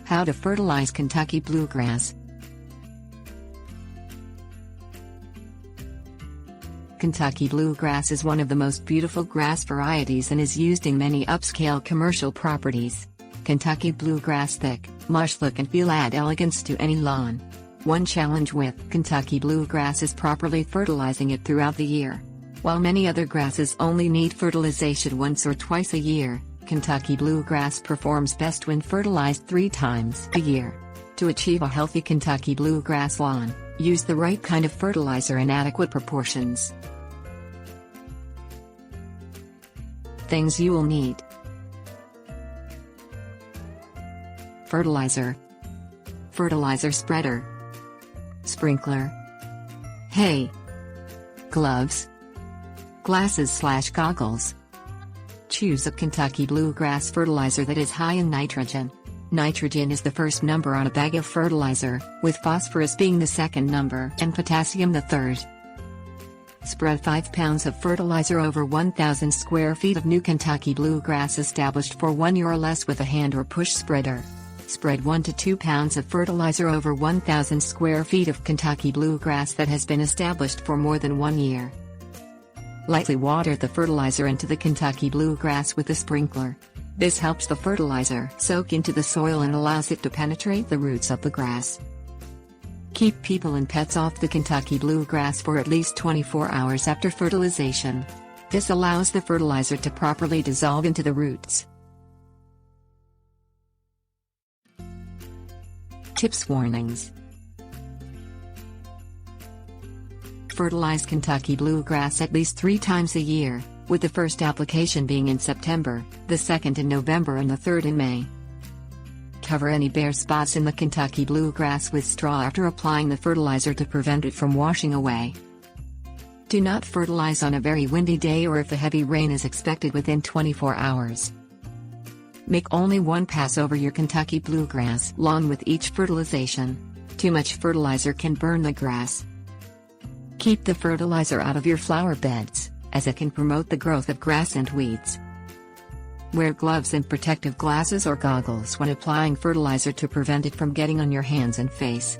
How to fertilize Kentucky bluegrass. Kentucky bluegrass is one of the most beautiful grass varieties and is used in many upscale commercial properties. Kentucky bluegrass thick, lush look and feel add elegance to any lawn. One challenge with Kentucky bluegrass is properly fertilizing it throughout the year. While many other grasses only need fertilization once or twice a year, Kentucky bluegrass performs best when fertilized 3 times a year. To achieve a healthy Kentucky bluegrass lawn, use the right kind of fertilizer in adequate proportions. Things you will need: fertilizer, fertilizer spreader, sprinkler, hay, gloves, glasses/goggles. Choose a Kentucky bluegrass fertilizer that is high in nitrogen. Nitrogen is the first number on a bag of fertilizer, with phosphorus being the second number and potassium the third. Spread 5 pounds of fertilizer over 1,000 square feet of new Kentucky bluegrass established for 1 year or less with a hand or push spreader. Spread 1 to 2 pounds of fertilizer over 1,000 square feet of Kentucky bluegrass that has been established for more than 1 year. Lightly water the fertilizer into the Kentucky bluegrass with a sprinkler. This helps the fertilizer soak into the soil and allows it to penetrate the roots of the grass. Keep people and pets off the Kentucky bluegrass for at least 24 hours after fertilization. This allows the fertilizer to properly dissolve into the roots. Tips warnings. Fertilize Kentucky bluegrass at least 3 times a year, with the first application being in September, the second in November and the third in May. Cover any bare spots in the Kentucky bluegrass with straw after applying the fertilizer to prevent it from washing away. Do not fertilize on a very windy day or if a heavy rain is expected within 24 hours. Make only 1 pass over your Kentucky bluegrass lawn with each fertilization. Too much fertilizer can burn the grass. Keep the fertilizer out of your flower beds, as it can promote the growth of grass and weeds. Wear gloves and protective glasses or goggles when applying fertilizer to prevent it from getting on your hands and face.